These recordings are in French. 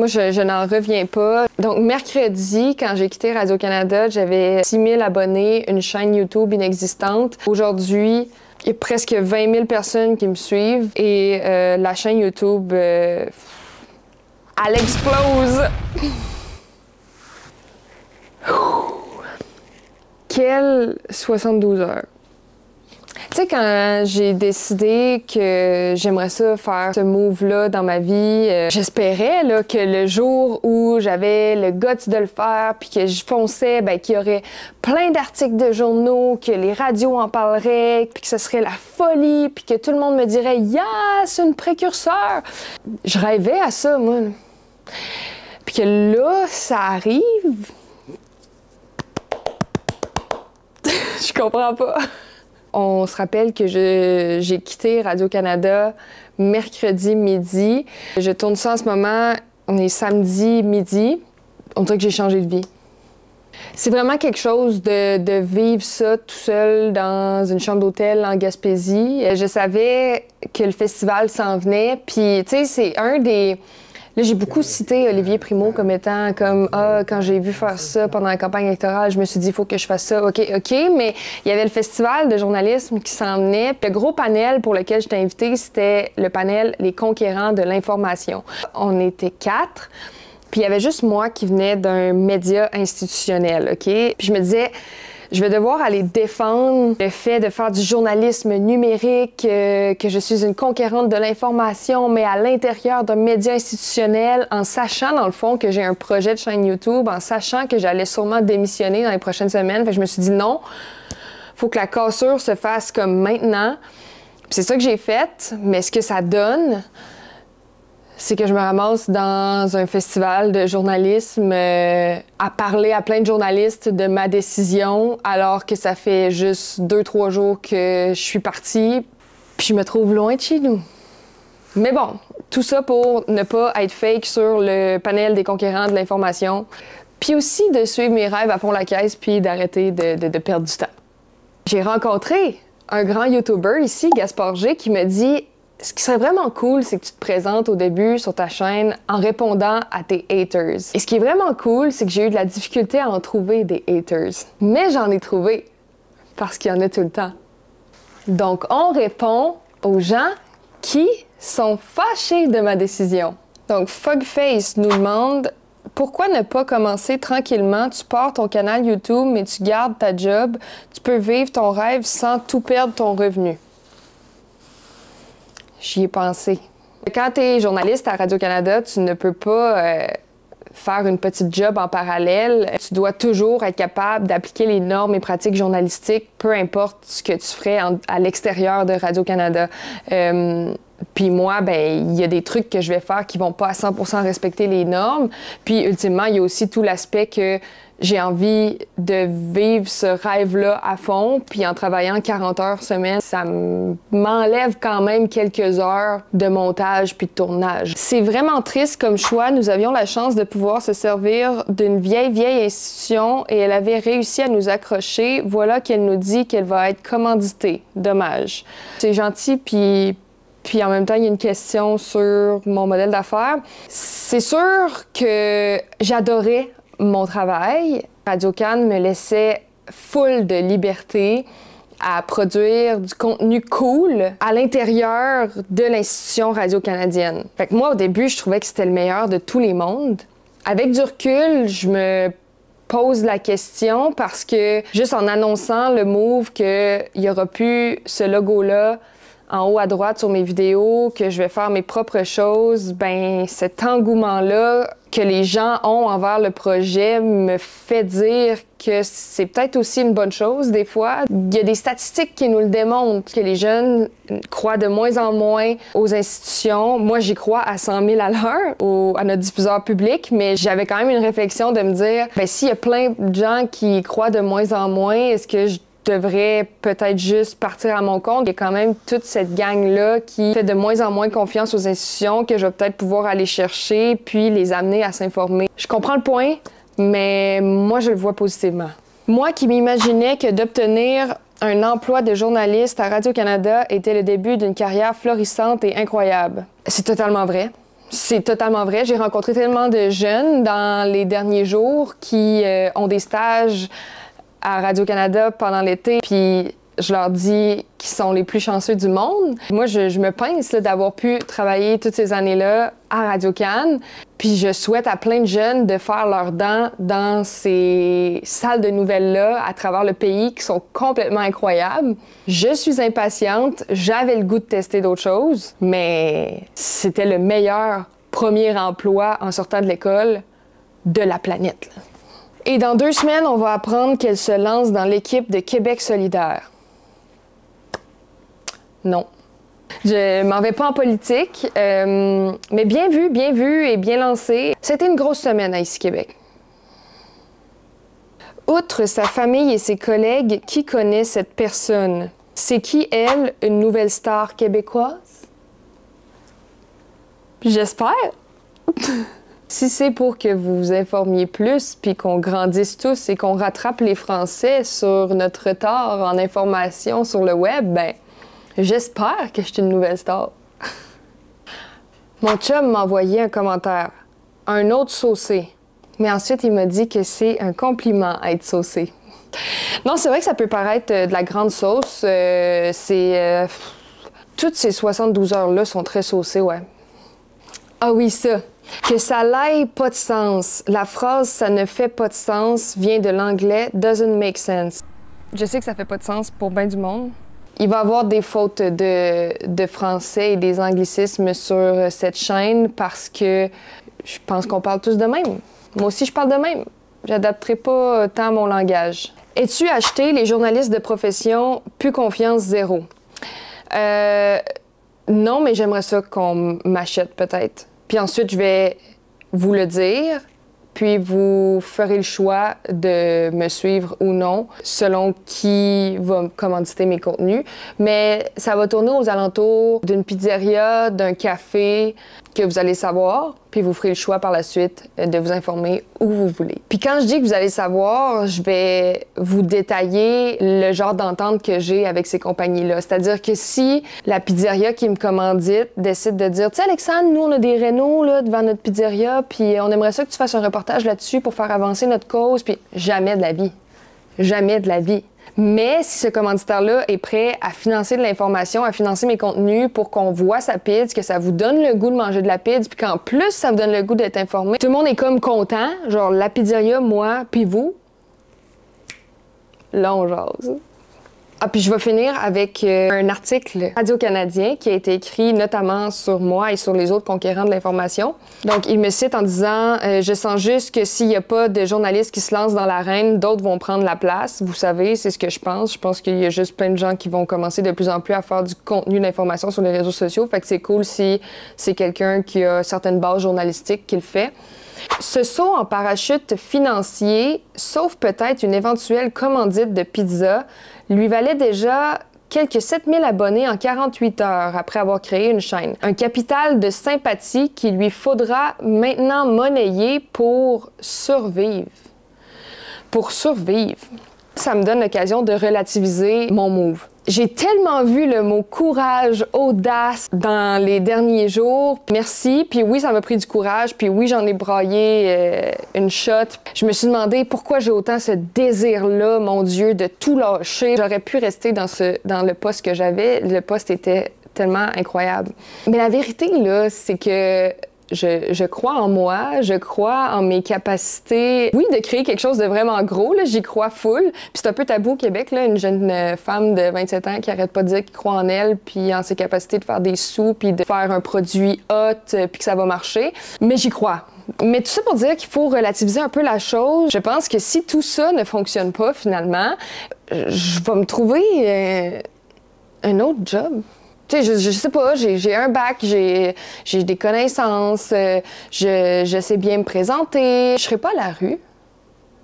Moi, je n'en reviens pas. Donc, mercredi, quand j'ai quitté Radio-Canada, j'avais 6 000 abonnés, une chaîne YouTube inexistante. Aujourd'hui, il y a presque 20 000 personnes qui me suivent et la chaîne YouTube, elle explose! Quelle 72 heures! Tu sais, quand j'ai décidé que j'aimerais ça faire ce move-là dans ma vie, j'espérais là, que le jour où j'avais le guts de le faire, puis que je fonçais, ben, qu'il y aurait plein d'articles de journaux, que les radios en parleraient, puis que ce serait la folie, puis que tout le monde me dirait « Yeah, c'est une précurseur! » Je rêvais à ça, moi. Puis que là, ça arrive. Je comprends pas. On se rappelle que j'ai quitté Radio-Canada mercredi midi. Je tourne ça en ce moment, on est samedi midi. On dirait que j'ai changé de vie. C'est vraiment quelque chose de vivre ça tout seul dans une chambre d'hôtel en Gaspésie. Je savais que le festival s'en venait, puis tu sais, c'est un des... Là, j'ai beaucoup cité Olivier Primo comme étant comme « Ah, quand j'ai vu faire ça pendant la campagne électorale, je me suis dit, il faut que je fasse ça. » OK, mais il y avait le festival de journalisme qui s'en venait. Puis le gros panel pour lequel j'étais invitée, c'était le panel « Les conquérants de l'information ». On était 4, puis il y avait juste moi qui venais d'un média institutionnel, OK? Puis je me disais... Je vais devoir aller défendre le fait de faire du journalisme numérique, que je suis une conquérante de l'information, mais à l'intérieur d'un média institutionnel, en sachant, dans le fond, que j'ai un projet de chaîne YouTube, en sachant que j'allais sûrement démissionner dans les prochaines semaines. Fait que je me suis dit non, faut que la cassure se fasse comme maintenant. C'est ça que j'ai fait, mais ce que ça donne, c'est que je me ramasse dans un festival de journalisme à parler à plein de journalistes de ma décision, alors que ça fait juste 2-3 jours que je suis partie, puis je me trouve loin de chez nous. Mais bon, tout ça pour ne pas être fake sur le panel des conquérants de l'information, puis aussi de suivre mes rêves à fond la caisse, puis d'arrêter de perdre du temps. J'ai rencontré un grand YouTuber ici, Gaspard G, qui me dit « Ce qui serait vraiment cool, c'est que tu te présentes au début sur ta chaîne en répondant à tes haters. » Et ce qui est vraiment cool, c'est que j'ai eu de la difficulté à en trouver des haters. Mais j'en ai trouvé, parce qu'il y en a tout le temps. Donc, on répond aux gens qui sont fâchés de ma décision. Donc, Fogface nous demande « Pourquoi ne pas commencer tranquillement? Tu pars ton canal YouTube, mais tu gardes ta job. Tu peux vivre ton rêve sans tout perdre ton revenu. » J'y ai pensé. Quand tu es journaliste à Radio-Canada, tu ne peux pas faire une petite job en parallèle. Tu dois toujours être capable d'appliquer les normes et pratiques journalistiques, peu importe ce que tu ferais à l'extérieur de Radio-Canada. Puis moi, ben il y a des trucs que je vais faire qui vont pas à 100% respecter les normes. Puis ultimement, il y a aussi tout l'aspect que j'ai envie de vivre ce rêve-là à fond, puis en travaillant 40 heures semaine, ça m'enlève quand même quelques heures de montage puis de tournage. C'est vraiment triste comme choix. Nous avions la chance de pouvoir se servir d'une vieille institution et elle avait réussi à nous accrocher. Voilà qu'elle nous dit qu'elle va être commanditée. Dommage. C'est gentil, puis en même temps, il y a une question sur mon modèle d'affaires. C'est sûr que j'adorais mon travail. Radio-Can me laissait full de liberté à produire du contenu cool à l'intérieur de l'institution radio-canadienne. Fait que moi, au début, je trouvais que c'était le meilleur de tous les mondes. Avec du recul, je me pose la question parce que juste en annonçant le move qu'il y aura plus ce logo-là en haut à droite sur mes vidéos, que je vais faire mes propres choses, ben cet engouement-là que les gens ont envers le projet me fait dire que c'est peut-être aussi une bonne chose des fois. Il y a des statistiques qui nous le démontrent, que les jeunes croient de moins en moins aux institutions. Moi, j'y crois à 100 000 à l'heure à notre diffuseur public, mais j'avais quand même une réflexion de me dire, ben s'il y a plein de gens qui y croient de moins en moins, est-ce que je devrais peut-être juste partir à mon compte? Il y a quand même toute cette gang-là qui fait de moins en moins confiance aux institutions que je vais peut-être pouvoir aller chercher puis les amener à s'informer. Je comprends le point, mais moi, je le vois positivement. Moi qui m'imaginais que d'obtenir un emploi de journaliste à Radio-Canada était le début d'une carrière florissante et incroyable. C'est totalement vrai. C'est totalement vrai. J'ai rencontré tellement de jeunes dans les derniers jours qui ont des stages à Radio-Canada pendant l'été, puis je leur dis qu'ils sont les plus chanceux du monde. Moi, je me pince d'avoir pu travailler toutes ces années-là à Radio-Can, puis je souhaite à plein de jeunes de faire leurs dents dans ces salles de nouvelles-là à travers le pays qui sont complètement incroyables. Je suis impatiente, j'avais le goût de tester d'autres choses, mais c'était le meilleur premier emploi en sortant de l'école de la planète, là. Et dans 2 semaines, on va apprendre qu'elle se lance dans l'équipe de Québec solidaire. Non. Je m'en vais pas en politique, mais bien vu et bien lancé. C'était une grosse semaine à Ici Québec. Outre sa famille et ses collègues, qui connaît cette personne? C'est qui, elle, une nouvelle star québécoise? J'espère. Si c'est pour que vous vous informiez plus, puis qu'on grandisse tous et qu'on rattrape les Français sur notre retard en information sur le web, ben, j'espère que je suis une nouvelle star. Mon chum m'a envoyé un commentaire. Un autre saucé. Mais ensuite, il m'a dit que c'est un compliment être saucé. Non, c'est vrai que ça peut paraître de la grande sauce. Toutes ces 72 heures-là sont très saucées, ouais. Ah oui, ça. Que ça n'aille pas de sens. La phrase « ça ne fait pas de sens » vient de l'anglais « doesn't make sense ». Je sais que ça fait pas de sens pour bien du monde. Il va y avoir des fautes de français et des anglicismes sur cette chaîne parce que je pense qu'on parle tous de même. Moi aussi, je parle de même. J'adapterai pas tant mon langage. Es-tu acheté les journalistes de profession, plus confiance zéro? Non, mais j'aimerais ça qu'on m'achète peut-être. Puis ensuite, je vais vous le dire, puis vous ferez le choix de me suivre ou non, selon qui va commanditer mes contenus. Mais ça va tourner aux alentours d'une pizzeria, d'un café, que vous allez savoir, puis vous ferez le choix par la suite de vous informer où vous voulez. Puis quand je dis que vous allez savoir, je vais vous détailler le genre d'entente que j'ai avec ces compagnies-là. C'est-à-dire que si la pizzeria qui me commandite décide de dire « Tu sais, Alexandre, nous, on a des rénaux là, devant notre pizzeria, puis on aimerait ça que tu fasses un reportage là-dessus pour faire avancer notre cause. » Puis jamais de la vie. Jamais de la vie. Mais si ce commanditaire-là est prêt à financer de l'information, à financer mes contenus pour qu'on voit sa pizza, que ça vous donne le goût de manger de la pizza, puis qu'en plus, ça vous donne le goût d'être informé, tout le monde est comme content, genre la pizzeria, moi, puis vous. Là, on jase. Ah, puis je vais finir avec un article Radio-Canadien qui a été écrit notamment sur moi et sur les autres conquérants de l'information. Donc, il me cite en disant « Je sens juste que s'il n'y a pas de journalistes qui se lancent dans l'arène, d'autres vont prendre la place. » Vous savez, c'est ce que je pense. Je pense qu'il y a juste plein de gens qui vont commencer de plus en plus à faire du contenu d'information sur les réseaux sociaux. Fait que c'est cool si c'est quelqu'un qui a certaines bases journalistiques qui le fait. Ce saut en parachute financier, sauf peut-être une éventuelle commandite de pizza, lui valait déjà quelques 7000 abonnés en 48 heures après avoir créé une chaîne. Un capital de sympathie qu'il lui faudra maintenant monnayer pour survivre. Pour survivre. Ça me donne l'occasion de relativiser mon move. J'ai tellement vu le mot courage, audace dans les derniers jours. Merci. Puis oui, ça m'a pris du courage. Puis oui, j'en ai braillé une shot. Je me suis demandé pourquoi j'ai autant ce désir-là, mon Dieu, de tout lâcher. J'aurais pu rester dans le poste que j'avais. Le poste était tellement incroyable. Mais la vérité, là, c'est que je crois en moi, je crois en mes capacités, oui, de créer quelque chose de vraiment gros, là, j'y crois full. Puis c'est un peu tabou au Québec, là, une jeune femme de 27 ans qui arrête pas de dire qu'elle croit en elle, puis en ses capacités de faire des sous, puis de faire un produit hot, puis que ça va marcher. Mais j'y crois. Mais tout ça pour dire qu'il faut relativiser un peu la chose. Je pense que si tout ça ne fonctionne pas, finalement, je vais me trouver un autre job. Tu sais, je sais pas, j'ai un bac, j'ai des connaissances, je sais bien me présenter. Je serai pas à la rue.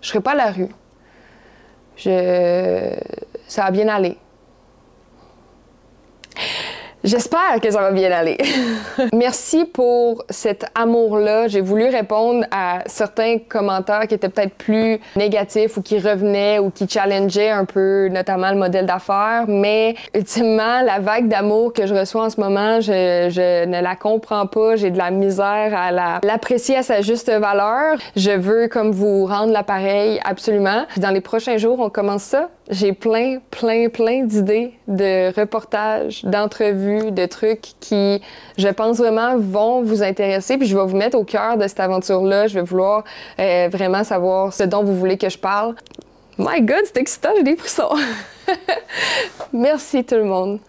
Je serai pas à la rue. Ça va bien aller. J'espère que ça va bien aller. Merci pour cet amour-là. J'ai voulu répondre à certains commentaires qui étaient peut-être plus négatifs ou qui revenaient ou qui challengeaient un peu, notamment le modèle d'affaires. Mais ultimement, la vague d'amour que je reçois en ce moment, je ne la comprends pas. J'ai de la misère à l'apprécier à sa juste valeur. Je veux comme vous rendre l'appareil absolument. Dans les prochains jours, on commence ça. J'ai plein d'idées de reportages, d'entrevues, de trucs qui, je pense vraiment, vont vous intéresser. Puis je vais vous mettre au cœur de cette aventure-là. Je vais vouloir vraiment savoir ce dont vous voulez que je parle. My God, c'est excitant, j'ai des frissons. Merci tout le monde.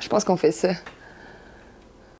Je pense qu'on fait ça.